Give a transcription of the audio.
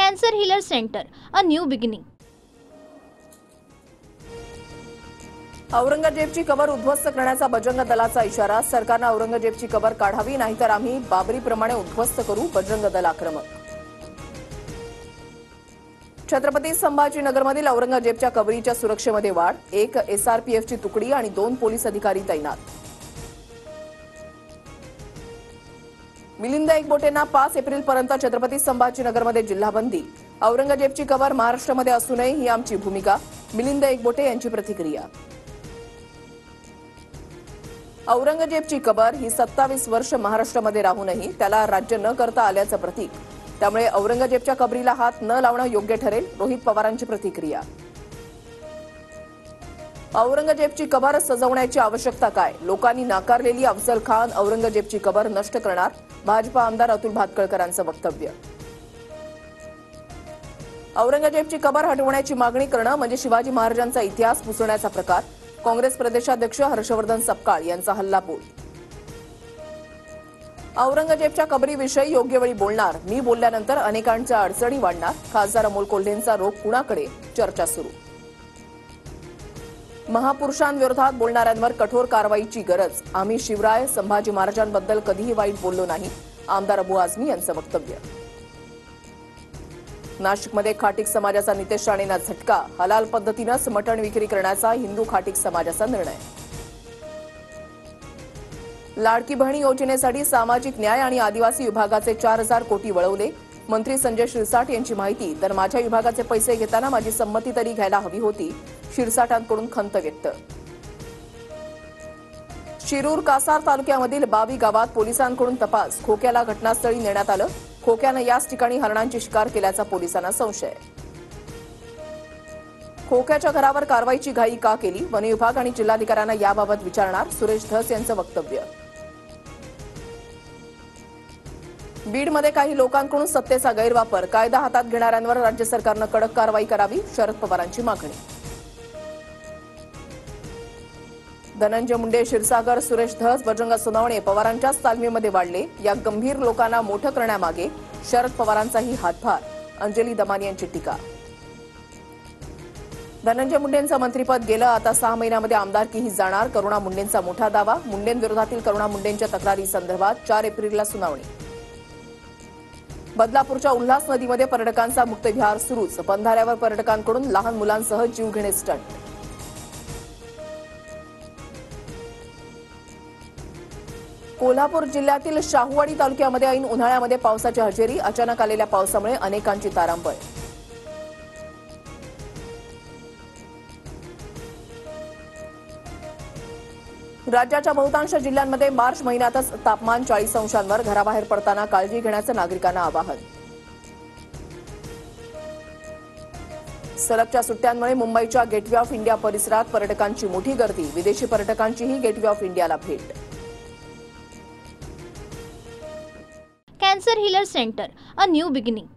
Cancer Healer Center, a new beginning. औरंगजेबची कबर उद्ध्वस्त करण्याचा बजरंग दलाचा इशारा. सरकारने औरंगजेबची कबर काढावी, नाहीतर आम्ही बाबरीप्रमाणे उद्ध्वस्त करू. बजरंग दल आक्रमक. छत्रपती संभाजीनगरमधील औरंगजेबच्या कबरीच्या सुरक्षेमध्ये वाढ. 1 SRPFची तुकडी आणि 2 पोलीस अधिकारी तैनात. मिलिंद एकबोटेंना 5 एप्रिलपर्यंत छत्रपती संभाजीनगरमध्ये जिल्हाबंदी. औरंगजेबची कबर महाराष्ट्रामध्ये असू नये ही आमची भूमिका. मिलिंद एकबोटे यांची प्रतिक्रिया. औरंगजेबची कबर ही 27 वर्ष महाराष्ट्रामध्ये राहूनही त्याला राज्य न करता आल्याचं प्रतीक. त्यामुळे औरंगजेबच्या कबरीला हात न लावणं योग्य ठरेल. रोहित पवारांची प्रतिक्रिया. औरंगजेबची कबर सजवण्याची आवश्यकता काय? लोकांनी नाकारलेली अफजल खान औरंगजेबची कबर नष्ट करणार. भाजपा आमदार अतुल भातखळकरांचं वक्तव्य. औरंगजेबची कबर हटवण्याची मागणी करणं म्हणजे शिवाजी महाराजांचा इतिहास पुसण्याचा प्रकार. काँग्रेस प्रदेशाध्यक्ष हर्षवर्धन सपकाळ यांचा हल्लाबोल. औरंगजेबच्या कबरीविषयी योग्य वेळी बोलणार. मी बोलल्यानंतर अनेकांच्या अडचणी वाढणार. खासदार अमोल कोल्हेंचा रोग कुणाकडे? चर्चा सुरू. महापुरुषांविरोधात बोलणाऱ्यांवर कठोर कारवाईची गरज. आम्ही शिवराय संभाजी महाराजांबद्दल कधीही वाईट बोललो नाही. आमदार अबू आझमी यांचं वक्तव्य. नाशिकमध्ये खाटीक समाजाचा नितेश राणेंना झटका. हलाल पद्धतीनंच मटण विक्री करण्याचा हिंदू खाटीक समाजाचा निर्णय. लाडकी बहीण योजनेसाठी सामाजिक न्याय आणि आदिवासी विभागाचे 4000 कोटी वळवले. मंत्री संजय शिरसाट यांची माहिती. तर माझ्या विभागाचे पैसे घेताना माझी संमती तरी घ्यायला हवी होती. शिरसाटांकडून खंत व्यक्त. शिरूर कासार तालुक्यामधील बावी गावात पोलिसांकडून तपास. खोक्याला घटनास्थळी नेण्यात आलं. खोक्यानं याच ठिकाणी हरणांची शिकार केल्याचा पोलिसांना संशय. खोक्याच्या घरावर कारवाईची घाई का केली? वन विभाग आणि जिल्हाधिकाऱ्यांना याबाबत विचारणार. सुरेश धस यांचं वक्तव्य. बीडमध्ये काही लोकांकडून सत्तेचा गैरवापर. कायदा हातात घेणाऱ्यांवर राज्य सरकारनं कडक कारवाई करावी. शरद पवारांची मागणी. धनंजय मुंडे, क्षीरसागर, सुरेश धस, बजरंग सोनवणे पवारांच्याच तालमीमध्ये वाढले. या गंभीर लोकांना मोठं करण्यामागे शरद पवारांचाही हातभार. अंजली दमानी यांची टीका. धनंजय मुंडेंचं मंत्रिपद गेलं. आता 6 महिन्यामध्ये आमदारकीही जाणार. करुणा मुंडेंचा मोठा दावा. मुंडेंविरोधातील करुणा मुंडेंच्या तक्रारी संदर्भात 4 एप्रिलला सुनावणी. बदलापूरच्या उल्हास नदीमध्ये पर्यटकांचा मुक्तविहार सुरूच. बंधाऱ्यावर पर्यटकांकडून लहान मुलांसह जीवघेणे स्टंट. कोल्हापूर जिल्ह्यातील शाहूवाडी तालुक्यामध्ये ऐन उन्हाळ्यामध्ये पावसाची हजेरी. अचानक आलेल्या पावसामुळे अनेकांची तारांबळ. राज्याच्या बहुतांश जिल्ह्यांमध्ये मार्च महिन्यातच तापमान 40 अंशांवर. घराबाहेर पडताना काळजी घेण्याचं नागरिकांना आवाहन. सलगच्या सुट्ट्यांमुळे मुंबईच्या गेटवे ऑफ इंडिया परिसरात पर्यटकांची मोठी गर्दी. विदेशी पर्यटकांचीही गेटवे ऑफ इंडियाला भेट. Cancer Healer Center, a new beginning.